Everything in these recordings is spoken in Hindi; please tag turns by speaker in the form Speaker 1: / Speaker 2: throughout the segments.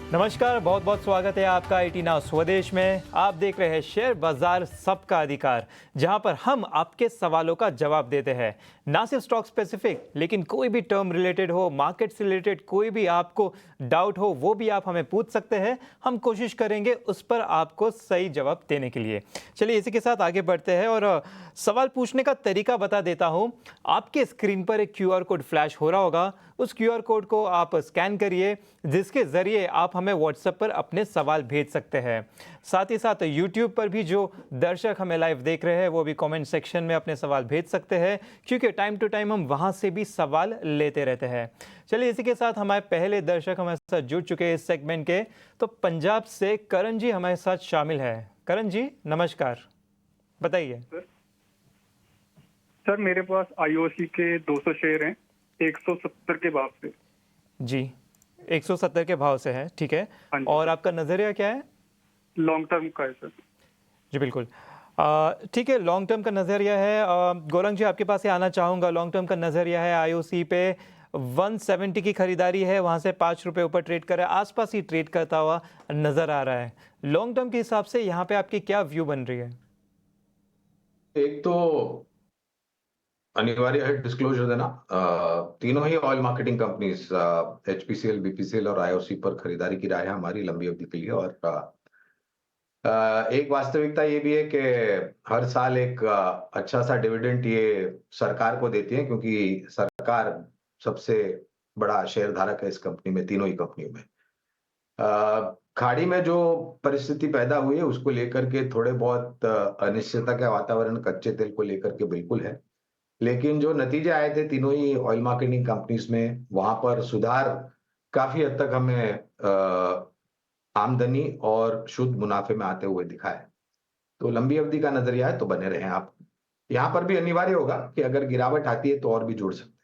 Speaker 1: नमस्कार, बहुत बहुत स्वागत है आपका आईटी नाउ स्वदेश में। आप देख रहे हैं शेयर बाजार सबका अधिकार, जहां पर हम आपके सवालों का जवाब देते हैं। ना सिर्फ स्टॉक स्पेसिफिक, लेकिन कोई भी टर्म रिलेटेड हो, मार्केट से रिलेटेड कोई भी आपको डाउट हो, वो भी आप हमें पूछ सकते हैं। हम कोशिश करेंगे उस पर आपको सही जवाब देने के लिए। चलिए इसी के साथ आगे बढ़ते हैं और सवाल पूछने का तरीका बता देता हूँ। आपके स्क्रीन पर एक QR कोड फ्लैश हो रहा होगा। उस QR कोड को आप स्कैन करिए, जिसके जरिए आप हमें व्हाट्सएप पर अपने सवाल भेज सकते हैं। साथ ही साथ यूट्यूब पर भी जो दर्शक हमें लाइव देख रहे हैं, वो भी कमेंट सेक्शन में अपने सवाल भेज सकते हैं, क्योंकि टाइम टू टाइम हम वहां से भी सवाल लेते रहते हैं। चलिए इसी के साथ हमारे पहले दर्शक हमारे साथ जुड़ चुके हैं इस सेगमेंट के। तो पंजाब से करण जी हमारे साथ शामिल है। करण जी नमस्कार, बताइए।
Speaker 2: सर मेरे पास आईओसी के 200 शेयर हैं 170 के भाव से।
Speaker 1: जी, 170 के भाव से है, ठीक है।
Speaker 2: हाँ जी।
Speaker 1: और आपका नजरिया क्या है?
Speaker 2: लॉन्ग टर्म का है सर।
Speaker 1: जी बिल्कुल, ठीक है, लॉन्ग टर्म का नज़रिया है। गौरंग जी आपके पास ही आना चाहूँगा। लॉन्ग टर्म का नज़रिया है, आईओसी पे 170 की खरीदारी है, वहाँ से 5 रुपये ऊपर ट्रेड कर रहा है, आसपास ही ट्रेड करता हुआ नज़र आ रहा है। लॉन्ग टर्म के हिसाब से यहाँ पे आपकी क्या व्यू बन रही है?
Speaker 3: एक तो अनिवार्य है डिस्क्लोजर देना। तीनों ही oil marketing companies HPCL, BPCL और आईओसी पर खरीदारी की राय है हमारी लंबी अवधि के लिए। और एक वास्तविकता ये भी है कि हर साल एक अच्छा सा डिविडेंड ये सरकार को देती है, क्योंकि सरकार सबसे बड़ा शेयर धारक है इस कंपनी में, तीनों ही कंपनियों में। खाड़ी में जो परिस्थिति पैदा हुई है उसको लेकर के थोड़े बहुत अनिश्चितता का वातावरण कच्चे तेल को लेकर के बिल्कुल है, लेकिन जो नतीजे आए थे तीनों ही ऑयल मार्केटिंग कंपनीज में, वहां पर सुधार काफी हद तक हमें आमदनी और शुद्ध मुनाफे में आते हुए दिखा है। तो लंबी अवधि का नजरिया है तो बने रहें आप। यहाँ पर भी अनिवार्य होगा कि अगर गिरावट आती है तो और भी जुड़ सकते हैं।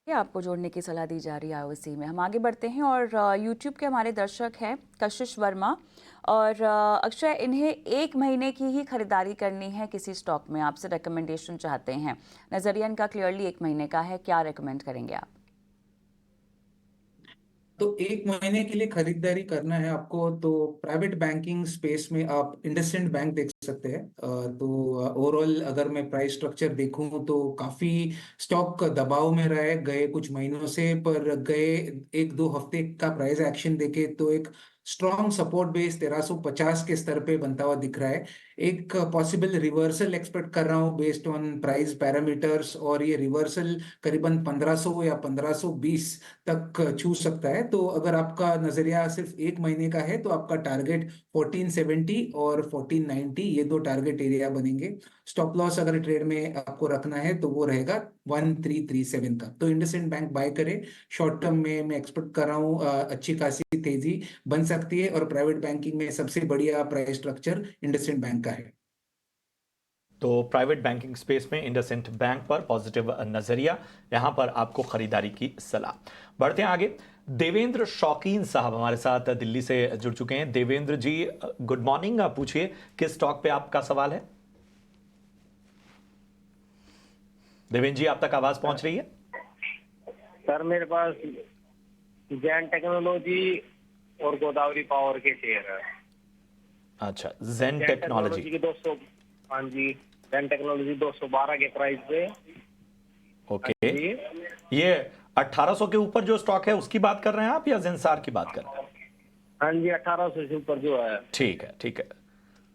Speaker 4: ये आपको जोड़ने की सलाह दी जा रही है आईओसी में। हम आगे बढ़ते हैं और यूट्यूब के हमारे दर्शक हैं कशिश वर्मा और अक्षय, इन्हें 1 महीने की ही खरीदारी करनी है किसी स्टॉक में, आपसे रिकमेंडेशन चाहते हैं। नजरिया इनका क्लियरली 1 महीने का है, क्या रिकमेंड करेंगे आप?
Speaker 5: तो 1 महीने के लिए खरीदारी करना है आपको तो प्राइवेट बैंकिंग स्पेस में आप इंडसइंड बैंक देख सकते हैं। तो ओवरऑल अगर मैं प्राइस स्ट्रक्चर देखूं तो काफी स्टॉक दबाव में रहा है गए कुछ महीनों से, पर गए 1-2 हफ्ते का प्राइस एक्शन देखे तो एक स्ट्रॉन्ग सपोर्ट बेस 1350 के स्तर पे बनता हुआ दिख रहा है। एक पॉसिबल रिवर्सल एक्सपेक्ट कर रहा हूँ बेस्ड ऑन प्राइस पैरामीटर्स, और ये रिवर्सल करीबन 1500 या 1520 तक छू सकता है। तो अगर आपका नजरिया सिर्फ 1 महीने का है तो आपका टारगेट 1470 और 1490, ये 2 टारगेट एरिया बनेंगे। स्टॉप लॉस अगर ट्रेड में आपको रखना है तो वो रहेगा 1337 का। तो इंडसइंड बैंक बाय करें। शॉर्ट टर्म में मैं एक्सपेक्ट कर रहा हूँ अच्छी खासी तेजी बन सकती है, और प्राइवेट बैंकिंग में सबसे बढ़िया प्राइस स्ट्रक्चर इंडसइंड बैंक का है।
Speaker 6: तो प्राइवेट बैंकिंग स्पेस में इंडसइंड बैंक पर पॉजिटिव नजरिया, यहां पर आपको खरीदारी की सलाह। बढ़ते हैं आगे। देवेंद्र शौकीन साहब हमारे साथ दिल्ली से जुड़ चुके हैं। देवेंद्र जी गुड मॉर्निंग, आप पूछिए किस स्टॉक पे आपका सवाल है। देवेंद्र जी आप तक आवाज पहुंच रही है?
Speaker 7: सर मेरे पास जैन टेक्नोलॉजी और गोदावरी पावर के शेयर है।
Speaker 6: अच्छा, जेन टेक्नोलॉजी
Speaker 7: की 200, हाँ जी, जेन टेक्नोलॉजी 212 के प्राइस पे।
Speaker 6: ओके, ये 1800 के ऊपर जो स्टॉक है उसकी बात कर रहे हैं आप या जेनसार की बात कर रहे हैं?
Speaker 7: हाँ जी, 1800 से ऊपर जो है।
Speaker 6: ठीक है, ठीक है।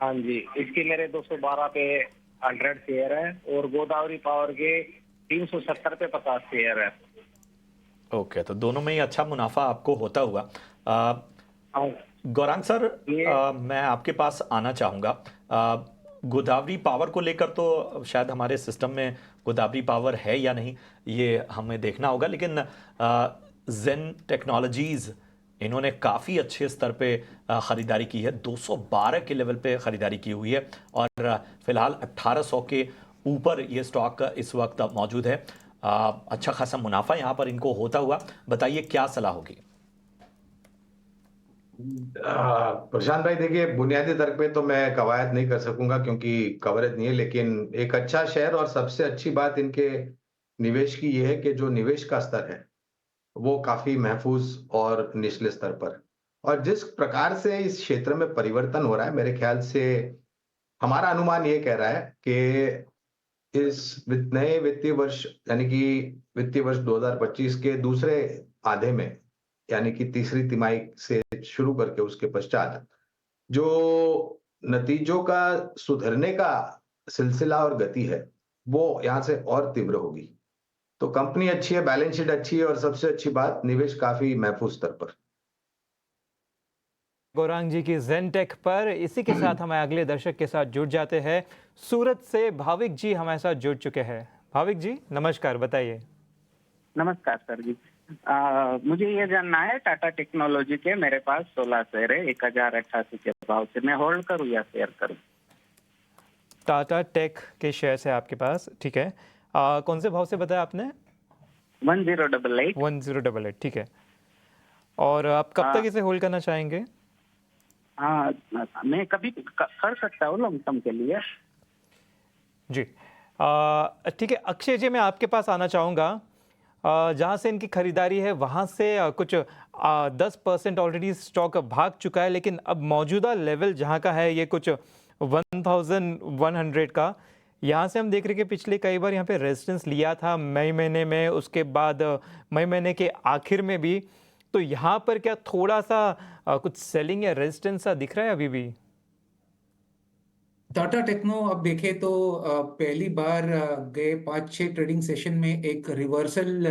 Speaker 7: हाँ जी, इसकी मेरे 212 पे 100 शेयर है और गोदावरी पावर के 370 पे 50 शेयर है।
Speaker 6: ओके, तो दोनों में ही अच्छा मुनाफा आपको होता हुआ। गौरांग सर, मैं आपके पास आना चाहूँगा। गोदावरी पावर को लेकर तो शायद हमारे सिस्टम में गोदावरी पावर है या नहीं ये हमें देखना होगा, लेकिन जेन टेक्नोलॉजीज़ इन्होंने काफ़ी अच्छे स्तर पे ख़रीदारी की है, 212 के लेवल पे ख़रीदारी की हुई है और फिलहाल 1800 के ऊपर ये स्टॉक इस वक्त मौजूद है। अच्छा खासा मुनाफा यहाँ पर इनको होता हुआ, बताइए क्या सलाह होगी?
Speaker 3: प्रशांत भाई देखिए, बुनियादी तर्क पे तो मैं कवायद नहीं कर सकूंगा क्योंकि कवरेज नहीं है, लेकिन एक अच्छा शेयर और सबसे अच्छी बात इनके निवेश की यह है कि जो निवेश का स्तर है वो काफी महफूज और निचले स्तर पर। और जिस प्रकार से इस क्षेत्र में परिवर्तन हो रहा है, मेरे ख्याल से हमारा अनुमान ये कह रहा है कि इस नए वित्तीय वर्ष यानी कि वित्तीय वर्ष 2025 के दूसरे आधे में, यानी कि तीसरी तिमाही से शुरू करके उसके पश्चात जो नतीजों का सुधरने का सिलसिला और गति है, वो यहाँ से और तीव्र होगी। तो कंपनी अच्छी है, बैलेंस शीट अच्छी है और सबसे अच्छी बात, निवेश काफी महफूज स्तर पर।
Speaker 1: गौरांग जी की जेनटेक पर। इसी के साथ हमारे अगले दर्शक के साथ जुड़ जाते हैं। सूरत से भाविक जी हमारे साथ जुड़ चुके हैं। भाविक जी नमस्कार, बताइए।
Speaker 8: नमस्कार सर जी। मुझे ये जानना है, टाटा टेक्नोलॉजी के मेरे पास 16 शेयर है 1088 के भाव से, मैं होल्ड करूं या शेयर करूं?
Speaker 1: टाटा टेक के शेयर्स है आपके पास, ठीक है। कौन से भाव से बताया आपने?
Speaker 8: 1088।
Speaker 1: 1088, ठीक है। और आप कब तक इसे होल्ड करना चाहेंगे?
Speaker 8: हाँ, मैं कभी कर सकता हूँ लॉन्ग टर्म के लिए।
Speaker 1: जी ठीक है। अक्षय जी, मैं आपके पास आना चाहूँगा। जहाँ से इनकी खरीदारी है वहाँ से कुछ 10% ऑलरेडी स्टॉक भाग चुका है, लेकिन अब मौजूदा लेवल जहाँ का है ये कुछ 1100 का। यहाँ से हम देख रहे हैं कि पिछले कई बार यहाँ पे रेजिस्टेंस लिया था मई महीने में, उसके बाद मई महीने के आखिर में भी। तो यहाँ पर क्या थोड़ा सा कुछ सेलिंग या रेजिस्टेंस सा दिख रहा है अभी भी?
Speaker 5: टाटा टेक्नो अब देखें तो पहली बार गए 5-6 ट्रेडिंग सेशन में एक रिवर्सल,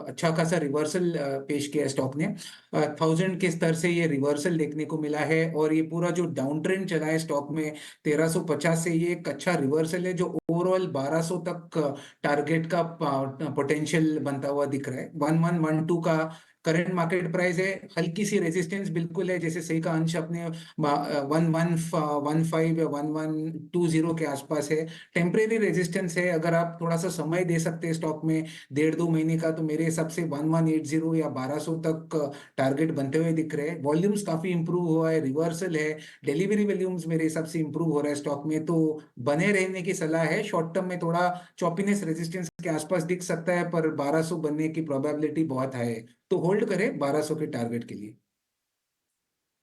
Speaker 5: अच्छा खासा रिवर्सल पेश किया है स्टॉक ने। 1000 के स्तर से ये रिवर्सल देखने को मिला है और ये पूरा जो डाउन ट्रेंड चला है स्टॉक में 1350 से, ये एक अच्छा रिवर्सल है जो ओवरऑल 1200 तक टारगेट का पोटेंशियल बनता हुआ दिख रहा है। 1112 का करंट मार्केट प्राइस है। हल्की सी रेजिस्टेंस बिल्कुल है, जैसे सही का अंश अपने 1115 या 1120 के आसपास है। टेम्परेरी रेजिस्टेंस है, अगर आप थोड़ा सा समय दे सकते हैं स्टॉक में 1.5-2 महीने का, तो मेरे हिसाब से 1180 या 1200 तक टारगेट बनते हुए दिख रहे हैं। वॉल्यूम्स काफी इंप्रूव हुआ है, रिवर्सल है, डिलीवरी वॉल्यूम्स मेरे हिसाब से इंप्रूव हो रहा है स्टॉक में, तो बने रहने की सलाह है। शॉर्ट टर्म में थोड़ा चॉपीनेस रेजिस्टेंस के आसपास दिख सकता है, पर 1200 बनने की प्रोबेबिलिटी बहुत हाई है, तो होल्ड करें 1200 के टारगेट के लिए।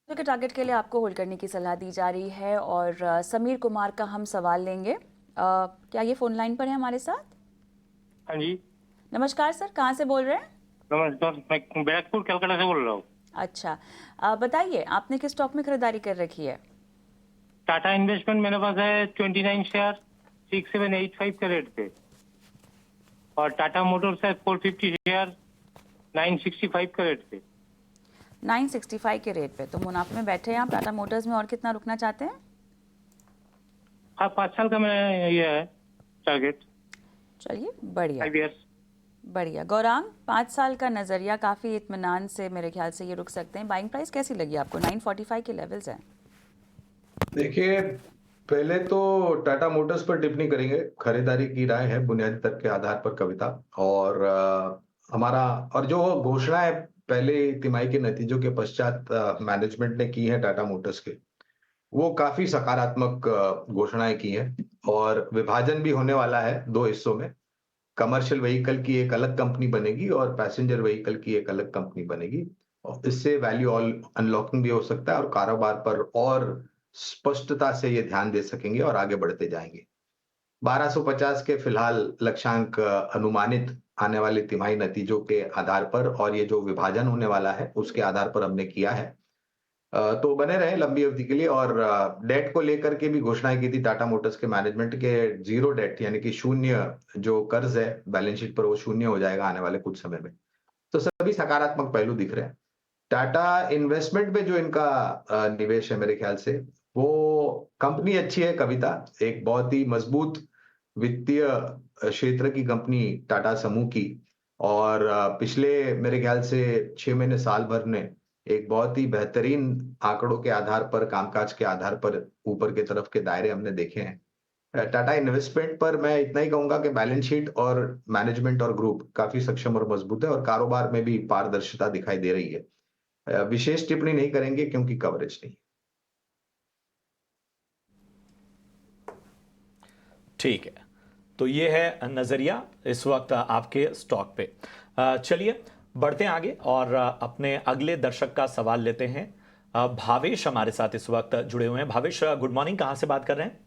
Speaker 4: के टारगेट के लिए आपको होल्ड करने की सलाह दी जा रही है। और समीर कुमार का हम सवाल लेंगे। क्या ये फोन लाइन पर है हमारे साथ?
Speaker 9: हाँ जी
Speaker 4: नमस्कार सर, कहाँ से बोल रहे हैं?
Speaker 9: नमस्कार, मैं बैरकपुर कलकत्ता से बोल रहा हूँ।
Speaker 4: अच्छा, बताइए आपने किस स्टॉक में खरीदारी कर रखी है?
Speaker 9: टाटा इन्वेस्टमेंट मेरे पास है 29 शेयर 6785 के रेट पे, और टाटा मोटर्स है 450 शेयर 965 के रेट पे।
Speaker 4: 965 के रेट पे, तो मुनाफे में बैठे हैं आप। टाटा मोटर्स में और कितना रुकना चाहते हैं?
Speaker 9: हाँ, 5 साल का मेरा ये है टारगेट।
Speaker 4: चलिए, बढ़िया
Speaker 9: 5 years।
Speaker 4: बढ़िया। गौरांग, 5 साल का नजरिया, काफी इत्मीनान से मेरे ख्याल से ये रुक सकते हैं। बाइंग प्राइस कैसी लगी आपको? 945 के लेवल्स हैं।
Speaker 3: देखिए, पहले तो टाटा मोटर्स पर टिप्पणी करेंगे। खरीदारी की राय है बुनियादी तर्क के आधार पर कविता, और हमारा और जो घोषणाएं पहले तिमाही के नतीजों के पश्चात मैनेजमेंट ने की है टाटा मोटर्स के, वो काफी सकारात्मक घोषणाएं की हैं। और विभाजन भी होने वाला है 2 हिस्सों में। कमर्शियल व्हीकल की एक अलग कंपनी बनेगी और पैसेंजर व्हीकल की एक अलग कंपनी बनेगी, और इससे वैल्यू अनलॉकिंग भी हो सकता है और कारोबार पर और स्पष्टता से ये ध्यान दे सकेंगे और आगे बढ़ते जाएंगे। 1250 के फिलहाल लक्ष्यांक अनुमानित आने वाले तिमाही नतीजों के आधार पर और ये जो विभाजन होने वाला है उसके आधार पर हमने किया है। तो बने रहे लंबी अवधि के लिए। और डेट को लेकर के भी घोषणाएं की थी टाटा मोटर्स के मैनेजमेंट के, 0 डेट यानी कि शून्य जो कर्ज है बैलेंस शीट पर, वो शून्य हो जाएगा आने वाले कुछ समय में। तो सभी सकारात्मक पहलू दिख रहे हैं। टाटा इन्वेस्टमेंट में जो इनका निवेश है, मेरे ख्याल से वो कंपनी अच्छी है कविता, एक बहुत ही मजबूत वित्तीय क्षेत्र की कंपनी टाटा समूह की, और पिछले मेरे ख्याल से 6 महीने साल भर ने एक बहुत ही बेहतरीन आंकड़ों के आधार पर, कामकाज के आधार पर ऊपर के तरफ के दायरे हमने देखे हैं। टाटा इन्वेस्टमेंट पर मैं इतना ही कहूंगा कि बैलेंस शीट और मैनेजमेंट और ग्रुप काफी सक्षम और मजबूत है, और कारोबार में भी पारदर्शिता दिखाई दे रही है। विशेष टिप्पणी नहीं करेंगे क्योंकि कवरेज नहीं।
Speaker 6: ठीक है, तो ये है नज़रिया इस वक्त आपके स्टॉक पे। चलिए, बढ़ते हैं आगे और अपने अगले दर्शक का सवाल लेते हैं। भावेश हमारे साथ इस वक्त जुड़े हुए हैं। भावेश, गुड मॉर्निंग, कहाँ से बात कर रहे हैं?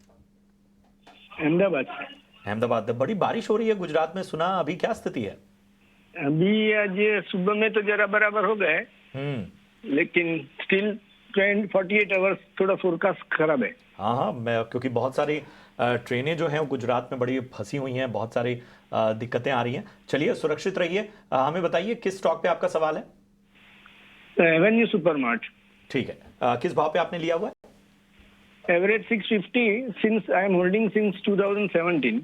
Speaker 10: अहमदाबाद।
Speaker 6: अहमदाबाद। बड़ी बारिश हो रही है गुजरात में, सुना, अभी क्या स्थिति है?
Speaker 10: अभी आज सुबह में तो जरा बराबर हो गए, लेकिन स्टिल 48 आवर्स थोड़ा फोरकास्ट खराब है।
Speaker 6: हाँ, मैं क्योंकि बहुत सारी ट्रेनें जो हैं वो गुजरात में बड़ी फंसी हुई हैं, बहुत सारी दिक्कतें आ रही हैं। चलिए, सुरक्षित रहिए। हमें बताइए किस स्टॉक पे आपका सवाल है?
Speaker 10: Avenue supermart.
Speaker 6: ठीक है, किस भाव पे आपने लिया हुआ है?
Speaker 10: Average 650 since I am holding since 2017।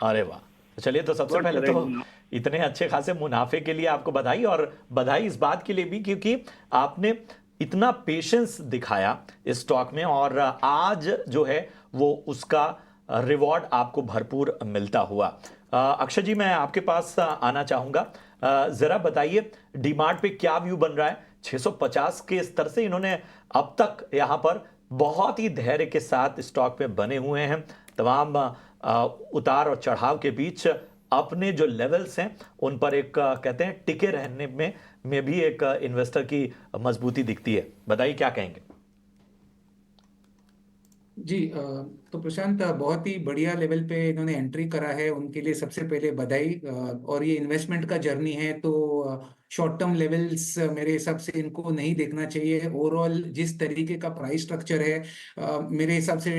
Speaker 6: अरे वाह, तो चलिए, तो सबसे पहले तो इतने अच्छे खासे मुनाफे के लिए आपको बधाई, और बधाई इस बात के लिए भी क्योंकि आपने इतना पेशेंस दिखाया इस स्टॉक में, और आज जो है वो उसका रिवॉर्ड आपको भरपूर मिलता हुआ। अक्षय जी, मैं आपके पास आना चाहूंगा। जरा बताइए डीमार्ट पे क्या व्यू बन रहा है? 650 के स्तर से इन्होंने अब तक यहां पर बहुत ही धैर्य के साथ स्टॉक में बने हुए हैं। तमाम उतार और चढ़ाव के बीच अपने जो लेवल्स हैं उन पर एक कहते हैं टिके रहने में भी एक इन्वेस्टर की मजबूती दिखती है। बताइए क्या कहेंगे?
Speaker 5: जी, तो प्रशांत, बहुत ही बढ़िया लेवल पे इन्होंने एंट्री करा है, उनके लिए सबसे पहले बधाई। और ये इन्वेस्टमेंट का जर्नी है, तो शॉर्ट टर्म लेवल्स मेरे हिसाब से इनको नहीं देखना चाहिए। ओवरऑल जिस तरीके का प्राइस स्ट्रक्चर है, मेरे हिसाब से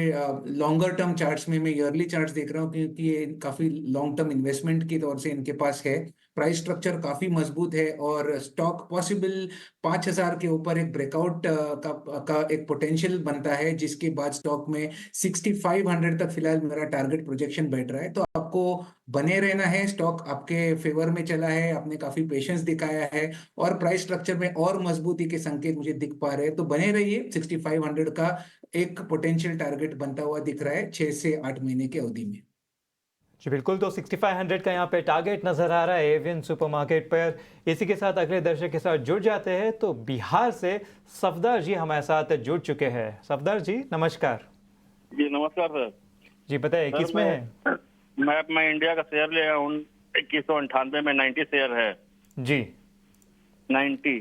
Speaker 5: लॉन्गर टर्म चार्ट्स में, मैं ईयरली चार्ट्स देख रहा हूँ क्योंकि ये काफी लॉन्ग टर्म इन्वेस्टमेंट के तौर से इनके पास है। प्राइस स्ट्रक्चर काफी मजबूत है और स्टॉक पॉसिबल 5000 के ऊपर एक ब्रेकआउट का एक पोटेंशियल बनता है, जिसके बाद स्टॉक में 6500 तक फिलहाल मेरा टारगेट प्रोजेक्शन बैठ रहा है। तो आपको बने रहना है, स्टॉक आपके फेवर में चला है, आपने काफी पेशेंस दिखाया है और प्राइस स्ट्रक्चर में और मजबूती के संकेत मुझे दिख पा रहे हैं। तो बने रहिए, 6500 का एक पोटेंशियल टारगेट बनता हुआ दिख रहा है 6 से 8 महीने की अवधि में।
Speaker 1: जी बिल्कुल, तो 6500 का यहाँ पे टारगेट नजर आ रहा है एवियन सुपरमार्केट पर। इसी के साथ अगले दर्शक के साथ जुड़ जाते हैं। तो बिहार से सफदर जी हमारे साथ जुड़ चुके हैं। सफदर जी नमस्कार।
Speaker 11: जी नमस्कार सर।
Speaker 1: जी बताइए किस में है?
Speaker 11: मैं इंडिया का शेयर ले हूँ 2198 में, 90 शेयर है
Speaker 1: जी।
Speaker 11: 90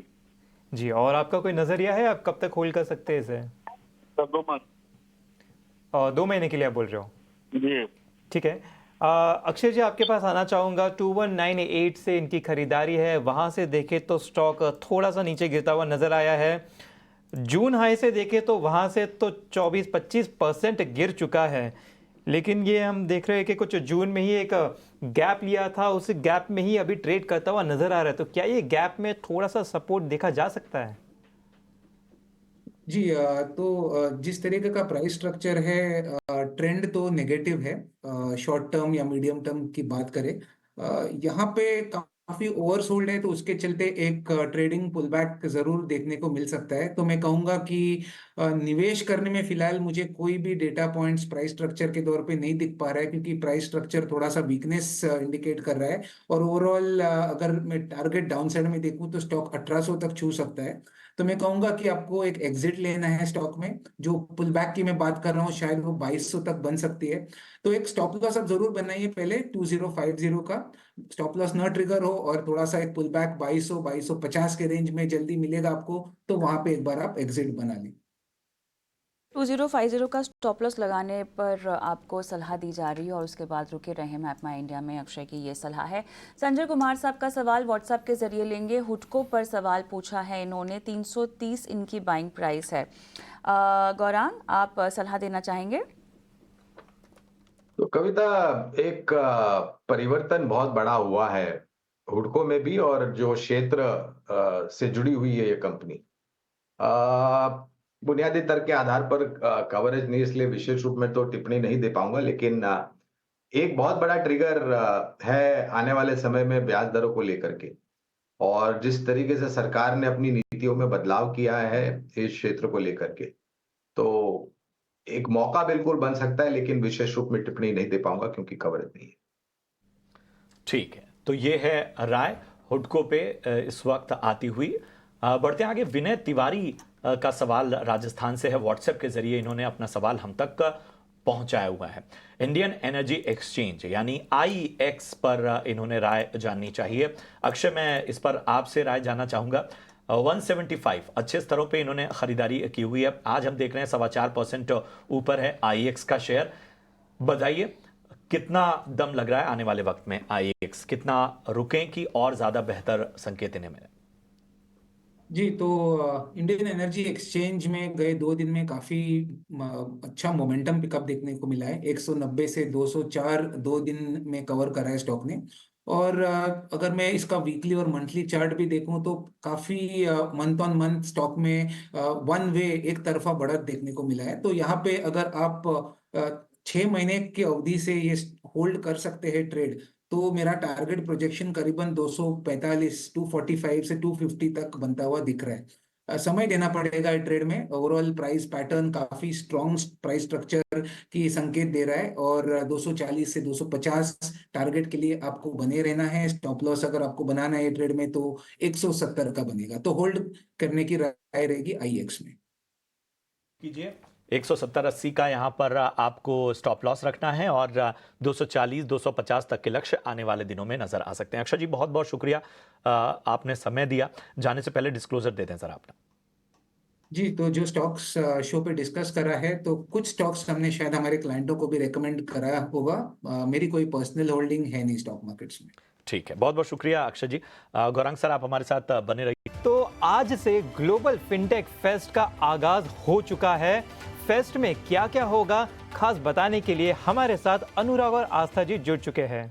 Speaker 1: जी, और आपका कोई नजरिया है, आप कब तक होल्ड कर सकते हैं इसे?
Speaker 11: Sir 2 month.
Speaker 1: और 2 महीने के लिए आप बोल रहे हो?
Speaker 11: जी
Speaker 1: ठीक है। अक्षय जी, आपके पास आना चाहूँगा। 2198 से इनकी खरीदारी है, वहाँ से देखें तो स्टॉक थोड़ा सा नीचे गिरता हुआ नज़र आया है। जून हाई से देखें तो वहाँ से तो 24-25% गिर चुका है, लेकिन ये हम देख रहे हैं कि कुछ जून में ही एक गैप लिया था, उस गैप में ही अभी ट्रेड करता हुआ नज़र आ रहा है। तो क्या ये गैप में थोड़ा सा सपोर्ट देखा जा सकता है?
Speaker 5: जी, तो जिस तरीके का प्राइस स्ट्रक्चर है, ट्रेंड तो नेगेटिव है। शॉर्ट टर्म या मीडियम टर्म की बात करें, यहाँ पे काफी ओवरसोल्ड है, तो उसके चलते एक ट्रेडिंग पुलबैक जरूर देखने को मिल सकता है। तो मैं कहूंगा कि निवेश करने में फिलहाल मुझे कोई भी डेटा पॉइंट्स प्राइस स्ट्रक्चर के तौर पे नहीं दिख पा रहा है, क्योंकि प्राइस स्ट्रक्चर थोड़ा सा वीकनेस इंडिकेट कर रहा है। और ओवरऑल अगर मैं टारगेट डाउन साइड में देखूं तो स्टॉक 1800 तक छू सकता है। तो मैं कहूंगा कि आपको एक एग्जिट लेना है स्टॉक में। जो पुल बैक की मैं बात कर रहा हूँ शायद वो 2200 तक बन सकती है। तो एक स्टॉप लॉस आप जरूर बनाइए पहले 2050 का। स्टॉप लॉस न ट्रिगर हो और थोड़ा सा एक पुल बैक 2200-2250 के रेंज में जल्दी मिलेगा आपको, तो वहां पे एक बार आप एग्जिट बना लें।
Speaker 4: 2050 का स्टॉप लॉस लगाने पर आपको सलाह दी जा रही है और उसके बाद रुके रहे मैप माई इंडिया में। अक्षय की ये सलाह है। संजय कुमार साहब का सवाल व्हाट्सएप के जरिए लेंगे। हुडको पर सवाल पूछा है इन्होंने, 330 इनकी बाइंग प्राइस है। गौरांग, आप सलाह देना चाहेंगे?
Speaker 3: तो कविता, एक परिवर्तन बहुत बड़ा हुआ है हुडको में भी, और जो क्षेत्र से जुड़ी हुई है ये कंपनी। बुनियादी तर्क के आधार पर कवरेज नहीं, इसलिए विशेष रूप में तो टिप्पणी नहीं दे पाऊंगा, लेकिन एक बहुत बड़ा ट्रिगर है आने वाले समय में ब्याज दरों को लेकर के, और जिस तरीके से सरकार ने अपनी नीतियों में बदलाव किया है इस क्षेत्र को लेकर के, तो एक मौका बिल्कुल बन सकता है, लेकिन विशेष रूप में टिप्पणी नहीं दे पाऊंगा क्योंकि कवरेज नहीं है।
Speaker 6: ठीक है, तो ये है राय हुडको पे इस वक्त आती हुई। बढ़ते आगे, विनय तिवारी का सवाल राजस्थान से है। व्हाट्सएप के जरिए इन्होंने अपना सवाल हम तक पहुंचाया हुआ है। इंडियन एनर्जी एक्सचेंज यानी आईएक्स पर इन्होंने राय जाननी चाहिए। अक्षय, मैं इस पर आपसे राय जानना चाहूंगा। 175 अच्छे स्तरों पे इन्होंने खरीदारी की हुई है। आज हम देख रहे हैं 4.25% ऊपर है आईएक्स का शेयर। बताइए कितना दम लग रहा है आने वाले वक्त में, आईएक्स कितना रुकें कि और ज्यादा बेहतर संकेत इन्हें मिले?
Speaker 5: जी, तो इंडियन एनर्जी एक्सचेंज में गए 2 दिन में काफी अच्छा मोमेंटम पिकअप देखने को मिला है। 190 से 204 2 दिन में कवर करा है स्टॉक ने। और अगर मैं इसका वीकली और मंथली चार्ट भी देखूं तो काफी मंथ ऑन मंथ स्टॉक में वन वे एक तरफा बढ़त देखने को मिला है। तो यहाँ पे अगर आप 6 महीने की अवधि से ये होल्ड कर सकते हैं ट्रेड, तो मेरा टारगेट प्रोजेक्शन करीबन 245 245 से 250 तक बनता हुआ दिख रहा है। समय देना पड़ेगा ट्रेड में। ओवरऑल प्राइस पैटर्न काफी स्ट्रॉन्ग प्राइस स्ट्रक्चर की संकेत दे रहा है और 240 से 250 टारगेट के लिए आपको बने रहना है। स्टॉप लॉस अगर आपको बनाना है ट्रेड में तो 170 का बनेगा, तो होल्ड करने की राय रहेगी आईएक्स में।
Speaker 6: कीजिए 170-80 का यहाँ पर आपको स्टॉप लॉस रखना है और 240-250 तक के लक्ष्य आने वाले दिनों में नजर आ सकते हैं। अक्षय जी, बहुत बहुत शुक्रिया, आपने समय दिया। जाने से पहले डिस्क्लोजर दे दें सर आपने।
Speaker 5: जी, तो जो स्टॉक्स शो पे डिस्कस करा है, तो कुछ स्टॉक्स हमने शायद हमारे क्लाइंटों को भी रेकमेंड कराया होगा। मेरी कोई पर्सनल होल्डिंग है नहीं स्टॉक मार्केट्स में।
Speaker 6: ठीक है, बहुत बहुत शुक्रिया अक्षय जी। गौरांग सर, आप हमारे साथ बने रहिए।
Speaker 1: तो आज से ग्लोबल फिनटेक फेस्ट का आगाज हो चुका है। फेस्ट में क्या क्या होगा, खास बताने के लिए हमारे साथ अनुराग और आस्था जी जुड़ चुके हैं।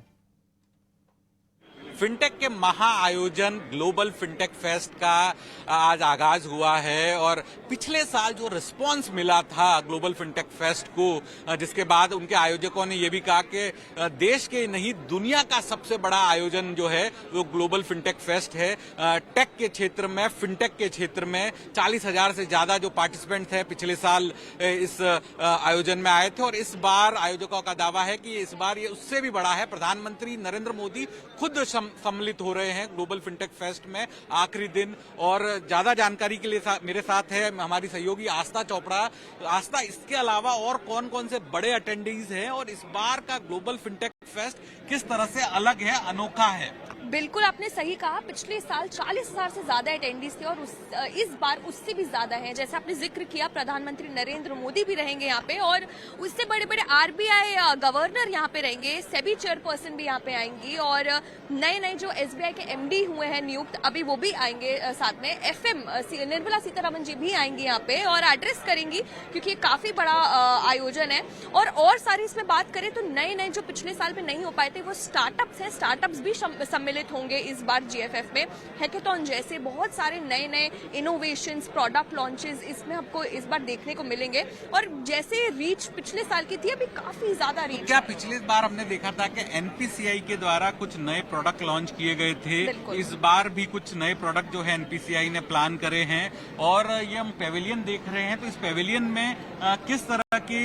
Speaker 12: फिनटेक के महाआयोजन ग्लोबल फिनटेक फेस्ट का आज आगाज हुआ है और पिछले साल जो रिस्पांस मिला था ग्लोबल फिनटेक फेस्ट को, जिसके बाद उनके आयोजकों ने यह भी कहा कि देश के नहीं दुनिया का सबसे बड़ा आयोजन जो है वो ग्लोबल फिनटेक फेस्ट है। टेक के क्षेत्र में, फिनटेक के क्षेत्र में 40,000 से ज्यादा जो पार्टिसिपेंट थे पिछले साल इस आयोजन में आए थे और इस बार आयोजकों का दावा है कि इस बार ये उससे भी बड़ा है। प्रधानमंत्री नरेंद्र मोदी खुद सम्मिलित हो रहे हैं ग्लोबल फिनटेक फेस्ट में आखिरी दिन। और ज्यादा जानकारी के लिए मेरे साथ है हमारी सहयोगी आस्था चोपड़ा। आस्था, इसके अलावा और कौन कौन से बड़े अटेंडीज हैं और इस बार का ग्लोबल फिनटेक फेस्ट किस तरह से अलग है, अनोखा है?
Speaker 13: बिल्कुल आपने सही कहा, पिछले साल 40,000 से ज्यादा अटेंडीज थे और इस बार उससे भी ज्यादा हैं। जैसे आपने जिक्र किया, प्रधानमंत्री नरेंद्र मोदी भी रहेंगे यहाँ पे और उससे बड़े बड़े आरबीआई गवर्नर यहाँ पे रहेंगे, सेबी चेयरपर्सन भी यहाँ पे आएंगी और नए नए जो एसबीआई के एमडी हुए हैं नियुक्त, अभी वो भी आएंगे साथ में। एफएम निर्मला सीतारमण जी भी आएंगी यहाँ पे और एड्रेस करेंगी, क्योंकि ये काफी बड़ा आयोजन है। और सारी इसमें बात करें तो नए नए जो पिछले साल में नहीं हो पाए थे वो स्टार्टअप्स हैं, स्टार्टअप्स भी सम्मिलित होंगे इस बार जीएफएफ में। हैकेथॉन जैसे बहुत सारे नए नए इनोवेशंस, प्रोडक्ट लॉन्चेस इसमें आपको इस बार देखने को मिलेंगे और जैसे रीच पिछले साल की थी, अभी काफी ज्यादा रीच।
Speaker 12: क्या पिछले बार हमने देखा था कि एनपीसीआई के द्वारा कुछ नए प्रोडक्ट लॉन्च किए गए थे, इस बार भी कुछ नए प्रोडक्ट जो है एनपीसीआई ने प्लान करे हैं और ये हम पेविलियन देख रहे हैं। तो इस पेविलियन में किस तरह की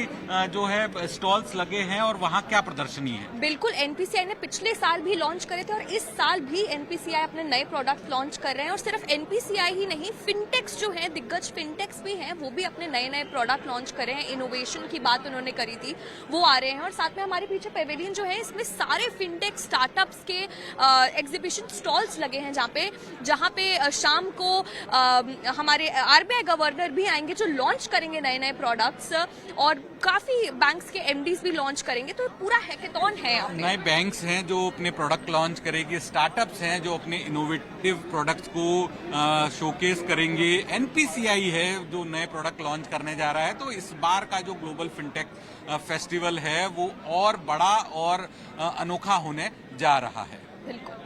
Speaker 12: जो है स्टॉल्स लगे हैं और वहाँ क्या प्रदर्शनी है?
Speaker 13: बिल्कुल, एनपीसीआई ने पिछले साल भी लॉन्च करे थे और इस साल भी एनपीसीआई अपने नए प्रोडक्ट लॉन्च कर रहे हैं। और सिर्फ एनपीसीआई ही नहीं, फिनटेक्स जो है, दिग्गज फिनटेक्स भी हैं, वो भी अपने नए नए प्रोडक्ट लॉन्च कर रहे हैं। इनोवेशन की बात उन्होंने करी थी, वो आ रहे हैं। और साथ में हमारे पीछे पेविलियन जो है, इसमें सारे फिनटेक स्टार्टअप्स के एग्जीबिशन स्टॉल्स लगे हैं, जहाँ पे शाम को हमारे आरबीआई गवर्नर भी आएंगे जो लॉन्च करेंगे नए नए प्रोडक्ट्स और काफी बैंक्स के एमडीज भी लॉन्च करेंगे। तो पूरा हैकेथॉन है।
Speaker 12: नए बैंक्स हैं जो अपने प्रोडक्ट लॉन्च करेंगे, स्टार्टअप्स हैं जो अपने इनोवेटिव प्रोडक्ट्स को शोकेस करेंगे, एनपीसीआई है जो नए प्रोडक्ट लॉन्च करने जा रहा है। तो इस बार का जो ग्लोबल फिनटेक फेस्टिवल है वो और बड़ा और अनोखा होने जा रहा है।
Speaker 13: बिल्कुल,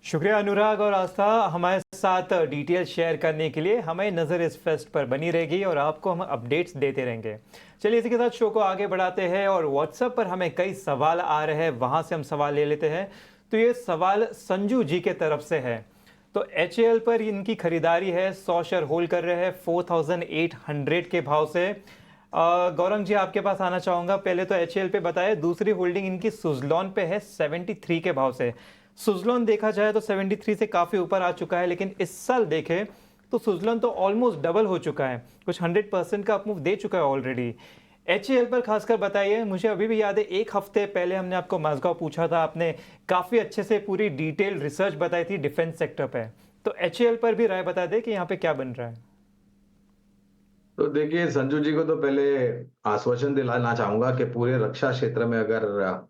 Speaker 1: शुक्रिया अनुराग और आस्था हमारे साथ डिटेल शेयर करने के लिए। हमारी नज़र इस फेस्ट पर बनी रहेगी और आपको हम अपडेट्स देते रहेंगे। चलिए इसी के साथ शो को आगे बढ़ाते हैं और व्हाट्सएप पर हमें कई सवाल आ रहे हैं, वहाँ से हम सवाल ले लेते हैं। तो ये सवाल संजू जी के तरफ से है। तो HAL पर इनकी खरीदारी है, 100 शेयर होल्ड कर रहे हैं 4,800 के भाव से। गौरंग जी, आपके पास आना चाहूँगा। पहले तो HAL पे बताए, दूसरी होल्डिंग इनकी सुजलॉन पे है 73 के भाव से। सुजलॉन देखा जाए तो 73 से काफ़ी ऊपर आ चुका है, लेकिन इस साल देखें तो सुजलन तो ऑलमोस्ट डबल हो चुका है, कुछ 100% का अपमूव दे चुका है ऑलरेडी। HAL पर खासकर बताइए, मुझे अभी भी याद है 1 हफ्ते पहले हमने आपको माझगांव पूछा था, आपने काफ़ी अच्छे से पूरी डिटेल रिसर्च बताई थी डिफेंस सेक्टर पे। तो HAL पर भी राय बता दें कि यहाँ पे क्या बन रहा है।
Speaker 3: तो देखिए, संजू जी को तो पहले आश्वासन दिलाना चाहूंगा कि पूरे रक्षा क्षेत्र में अगर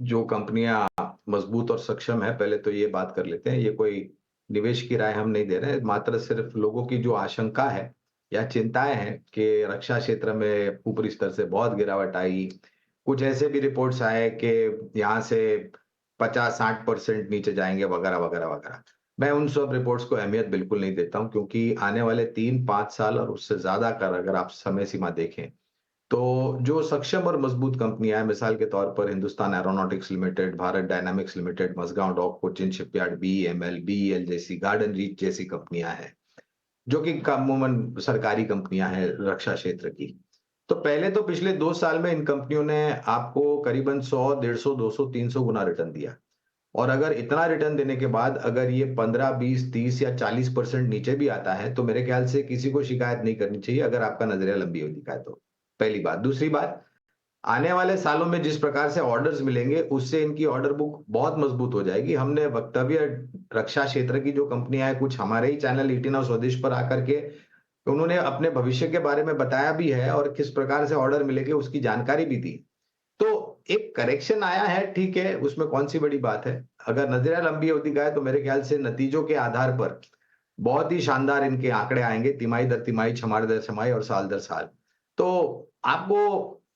Speaker 3: जो कंपनियां मजबूत और सक्षम है, पहले तो ये बात कर लेते हैं, ये कोई निवेश की राय हम नहीं दे रहे हैं, मात्र सिर्फ लोगों की जो आशंका है या चिंताएं हैं कि रक्षा क्षेत्र में ऊपरी स्तर से बहुत गिरावट आई, कुछ ऐसे भी रिपोर्ट्स आए कि यहाँ से 50-60% नीचे जाएंगे वगैरह वगैरह वगैरह। मैं उन सब रिपोर्ट्स को अहमियत बिल्कुल नहीं देता हूं, क्योंकि आने वाले 3-5 साल और उससे ज्यादा का अगर आप समय सीमा देखें तो जो सक्षम और मजबूत कंपनियां हैं, मिसाल के तौर पर Hindustan Aeronautics Limited, Bharat Dynamics Limited, Mazagon Dock, Cochin Shipyard, BEML, BEL जैसी, गार्डन रीच जैसी कंपनियां हैं, जो कि अमूमन सरकारी कंपनियां हैं रक्षा क्षेत्र की। तो पहले तो पिछले 2 साल में इन कंपनियों ने आपको करीबन 100, 150, 200, 300 गुना रिटर्न दिया। और अगर इतना रिटर्न देने के बाद अगर ये 15, 20, 30 या 40% नीचे भी आता है, तो मेरे ख्याल से किसी को शिकायत नहीं करनी चाहिए, अगर आपका नजरिया लंबी अवधि का है तो। पहली बात। दूसरी बात, आने वाले सालों में जिस प्रकार से ऑर्डर्स मिलेंगे, उससे इनकी ऑर्डर बुक बहुत मजबूत हो जाएगी। हमने वक्तव्य रक्षा क्षेत्र की जो कंपनियां हैं, कुछ हमारे ही चैनल ET Now स्वदेश पर आकर के उन्होंने अपने भविष्य के बारे में बताया भी है और किस प्रकार से ऑर्डर मिलेंगे उसकी जानकारी भी दी। तो एक करेक्शन आया है, ठीक है, उसमें कौन सी बड़ी बात है। अगर नजरिया लंबी अवधि का है तो मेरे ख्याल से नतीजों के आधार पर बहुत ही शानदार इनके आंकड़े आएंगे, तिमाही दर तिमाही, छमाही दर छमाही और साल दर साल। तो आपको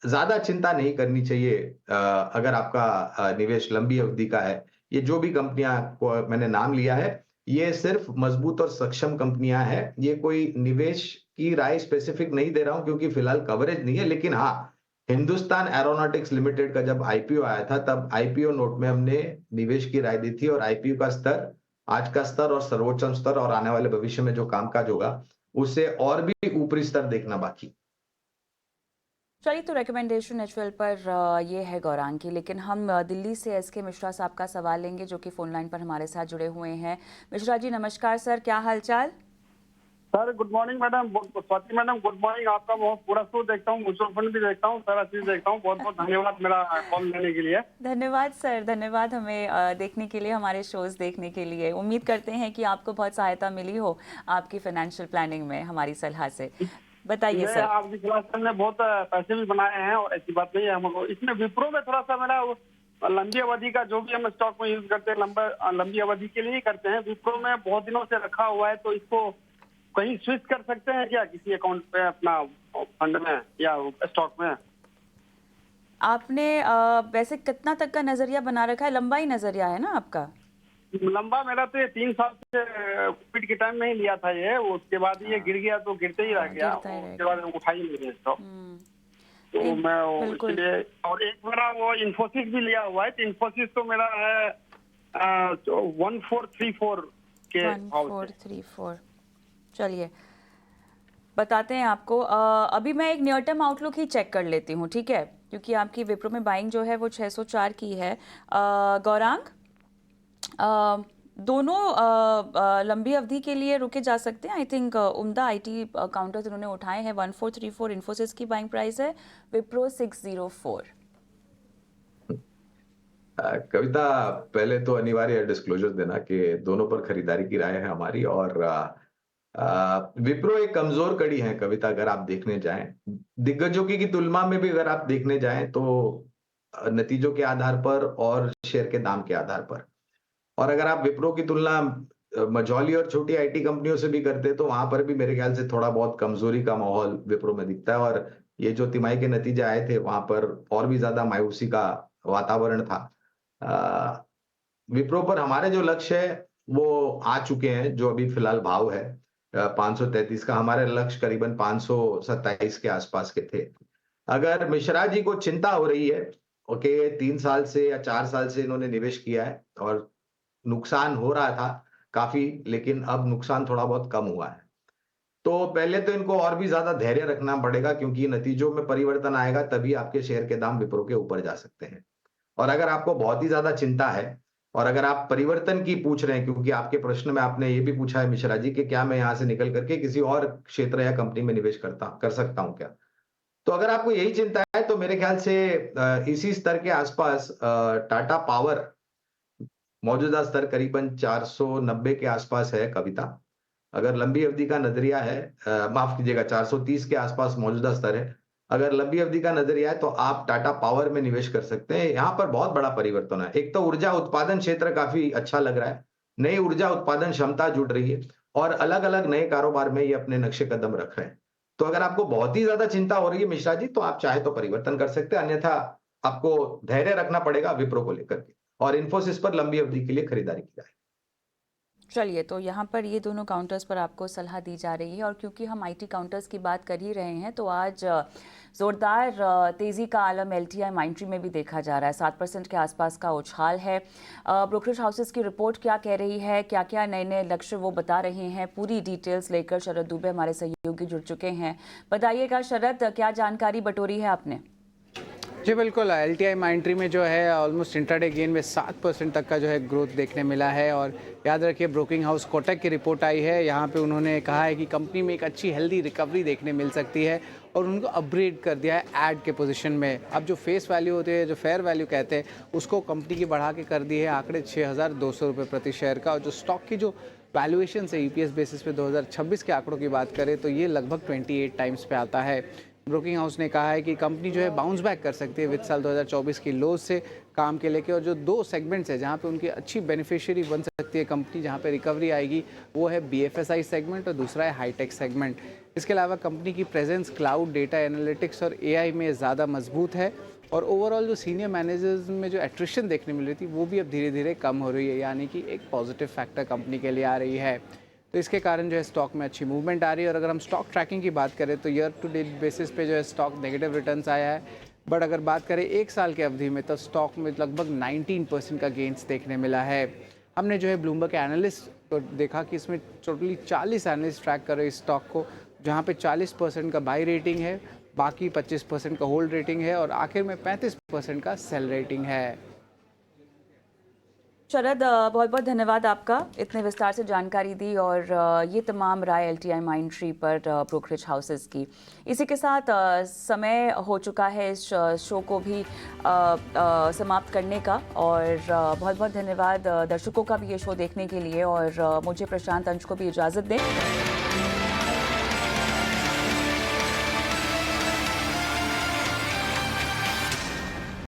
Speaker 3: ज्यादा चिंता नहीं करनी चाहिए अगर आपका निवेश लंबी अवधि का है। ये जो भी कंपनियां को मैंने नाम लिया है, ये सिर्फ मजबूत और सक्षम कंपनियां हैं। ये कोई निवेश की राय स्पेसिफिक नहीं दे रहा हूं, क्योंकि फिलहाल कवरेज नहीं है। लेकिन हाँ, हिंदुस्तान एरोनॉटिक्स लिमिटेड का जब IPO आया था, तब IPO नोट में हमने निवेश की राय दी थी, और IPO का स्तर, आज का स्तर और सर्वोच्चम स्तर और आने वाले भविष्य में जो कामकाज होगा उससे और भी ऊपरी स्तर देखना बाकी।
Speaker 4: चलिए, तो रिकमेंडेशन HAL पर ये है गौरांग की, लेकिन हम दिल्ली से SK मिश्रा साहब का सवाल लेंगे, जो कि फोन लाइन पर हमारे साथ जुड़े हुए हैं। मिश्रा जी नमस्कार सर, क्या हालचाल?
Speaker 14: Sir good morning madam, Swati madam good morning. आपका बहुत पूरा शो देखता हूँ, म्यूचुअल फंड भी देखता हूँ, सारा चीज देखता हूँ। बहुत बहुत धन्यवाद मेरा कॉल लेने के लिए।
Speaker 4: धन्यवाद सर, धन्यवाद हमें देखने के लिए, हमारे शोज देखने के लिए। उम्मीद करते हैं कि आपको बहुत सहायता मिली हो आपकी फाइनेंशियल प्लानिंग में हमारी सलाह से। बताइए सर।
Speaker 14: आपकी क्लास ने बहुत पैसे भी बनाए हैं और ऐसी बात नहीं है हमको। इसमें विप्रो में थोड़ा सा मेरा लंबी अवधि का जो भी हम स्टॉक में यूज करते हैं, लंबी अवधि के लिए ही करते हैं। विप्रो में बहुत दिनों से रखा हुआ है, तो इसको कहीं स्विच कर सकते हैं क्या किसी अकाउंट पे, अपना फंड में या स्टॉक में?
Speaker 4: आपने वैसे कितना तक का नजरिया बना रखा है? लंबा ही नजरिया है ना आपका?
Speaker 14: लंबा मेरा तो ये 3 साल से कोविड के टाइम में ही लिया था ये, उसके बाद ये गिर गया तो गिरते ही रह गया, उसके बाद उठा ही नहीं स्टॉक। तो मैं इसलिए, और एक मेरा वो इन्फोसिस भी लिया हुआ है, तो इन्फोसिस तो मेरा है 1434 के
Speaker 4: 1434। चलिए बताते हैं आपको। अभी मैं एक नियर टर्म आउटलुक ही चेक कर लेती हूँ, ठीक है, क्योंकि आपकी विप्रो में बाइंग जो है वो 604 की है। गौरांग, दोनों लंबी अवधि के लिए रुके जा सकते हैं। आई थिंक उम्दा IT काउंटर्स इन्होंने उठाए हैं। 1434 इन्फोसिस की बाइंग प्राइस है, विप्रो 604।
Speaker 3: कविता, पहले तो अनिवार्य डिस्क्लोजर देना कि दोनों पर खरीदारी की राय है हमारी, और विप्रो एक कमजोर कड़ी है कविता। अगर आप देखने जाएं, दिग्गजों की तुलना में भी अगर आप देखने जाएं तो नतीजों के आधार पर और शेयर के दाम के आधार पर, और अगर आप विप्रो की तुलना मझौली और छोटी IT कंपनियों से भी करते तो वहां पर भी मेरे ख्याल से थोड़ा बहुत कमजोरी का माहौल विप्रो में दिखता है। और ये जो तिमाही के नतीजे आए थे वहां पर और भी ज्यादा मायूसी का वातावरण था। विप्रो पर हमारे जो लक्ष्य है वो आ चुके हैं, जो अभी फिलहाल भाव है 533 का। हमारे लक्ष्य करीबन 527 के आसपास के थे। अगर मिश्रा जी को चिंता हो रही है कि 3 साल से या 4 साल से इन्होंने निवेश किया है और नुकसान हो रहा था काफी, लेकिन अब नुकसान थोड़ा बहुत कम हुआ है, तो पहले तो इनको और भी ज्यादा धैर्य रखना पड़ेगा, क्योंकि नतीजों में परिवर्तन आएगा तभी आपके शेयर के दाम विप्रो के ऊपर जा सकते हैं। और अगर आपको बहुत ही ज्यादा चिंता है और अगर आप परिवर्तन की पूछ रहे हैं, क्योंकि आपके प्रश्न में आपने ये भी पूछा है मिश्रा जी कि क्या मैं यहाँ से निकल करके किसी और क्षेत्र या कंपनी में निवेश कर सकता हूँ क्या, तो अगर आपको यही चिंता है तो मेरे ख्याल से इसी स्तर के आसपास टाटा पावर मौजूदा स्तर करीबन 490 के आसपास है कविता। अगर लंबी अवधि का नजरिया है, माफ कीजिएगा 430 के आसपास मौजूदा स्तर है, अगर लंबी अवधि का नजरिया है तो आप टाटा पावर में निवेश कर सकते हैं। यहाँ पर बहुत बड़ा परिवर्तन है। एक तो ऊर्जा उत्पादन क्षेत्र काफी अच्छा लग रहा है, नई ऊर्जा उत्पादन क्षमता जुड़ रही है और अलग अलग नए कारोबार में ये अपने नक्शे कदम रख रहे हैं। तो अगर आपको बहुत ही ज्यादा चिंता हो रही है मिश्रा जी, तो आप चाहे तो परिवर्तन कर सकते हैं, अन्यथा आपको धैर्य रखना पड़ेगा विप्रो को लेकर के और इन्फोसिस पर लंबी अवधि के लिए खरीदारी की जाए।
Speaker 4: चलिए, तो यहाँ पर ये दोनों काउंटर्स पर आपको सलाह दी जा रही है और क्योंकि हम आईटी काउंटर्स की बात कर ही रहे हैं तो आज ज़ोरदार तेज़ी का आलम एलटीआई माइंट्री में भी देखा जा रहा है। 7% के आसपास का उछाल है। ब्रोकरेज हाउसेस की रिपोर्ट क्या कह रही है, क्या क्या नए नए लक्ष्य वो बता रहे हैं, पूरी डिटेल्स लेकर शरद दुबे हमारे सहयोगी जुड़ चुके हैं। बताइएगा शरद, क्या जानकारी बटोरी है आपने?
Speaker 15: जी बिल्कुल, एलटीआई माइंट्री में जो है ऑलमोस्ट इंट्राडे गेन में 7% तक का जो है ग्रोथ देखने मिला है। और याद रखिए ब्रोकिंग हाउस कोटक की रिपोर्ट आई है, यहाँ पे उन्होंने कहा है कि कंपनी में एक अच्छी हेल्दी रिकवरी देखने मिल सकती है और उनको अपग्रेड कर दिया है ऐड के पोजीशन में। अब जो फेस वैल्यू होते हैं, जो फेयर वैल्यू कहते हैं, उसको कंपनी की बढ़ा के कर दी है आंकड़े 6,200 रुपये प्रति शेयर का। और जो स्टॉक की जो वैल्यूएशन है ईपीएस बेसिस पे 2026 के आंकड़ों की बात करें तो ये लगभग 28 टाइम्स पे आता है। ब्रोकिंग हाउस ने कहा है कि कंपनी जो है बाउंस बैक कर सकती है वित्त साल 2024 की लोज से काम के लेके। और जो दो सेगमेंट्स है जहां पे उनकी अच्छी बेनिफिशियरी बन सकती है कंपनी, जहां पे रिकवरी आएगी, वो है बीएफएसआई सेगमेंट और दूसरा है हाईटेक सेगमेंट। इसके अलावा कंपनी की प्रेजेंस क्लाउड, डेटा एनालिटिक्स और एआई में ज़्यादा मजबूत है। और ओवरऑल जो सीनियर मैनेजर्स में जो एट्रिशन देखने मिल रही थी वो भी अब धीरे धीरे कम हो रही है, यानी कि एक पॉजिटिव फैक्टर कंपनी के लिए आ रही है। तो इसके कारण जो है स्टॉक में अच्छी मूवमेंट आ रही है। और अगर हम स्टॉक ट्रैकिंग की बात करें तो ईयर टू डेट बेसिस पे जो है स्टॉक नेगेटिव रिटर्न्स आया है। बट अगर बात करें एक साल की अवधि में तो स्टॉक में लगभग 19% का गेंस देखने मिला है। हमने जो है ब्लूमबर्ग के एनालिस्ट को देखा कि इसमें टोटली 40 एनालिस्ट ट्रैक कर रहे हैं स्टॉक को, जहाँ पे 40% का बाई रेटिंग है, बाकी 25% का होल्ड रेटिंग है और आखिर में 35% का सेल रेटिंग है।
Speaker 4: शरद, बहुत बहुत धन्यवाद आपका, इतने विस्तार से जानकारी दी और ये तमाम राय एलटीआई माइंट्री पर ब्रोकरेज हाउसेस की। इसी के साथ समय हो चुका है इस शो को भी समाप्त करने का और बहुत बहुत धन्यवाद दर्शकों का भी ये शो देखने के लिए और मुझे प्रशांत अंश को भी इजाज़त दें।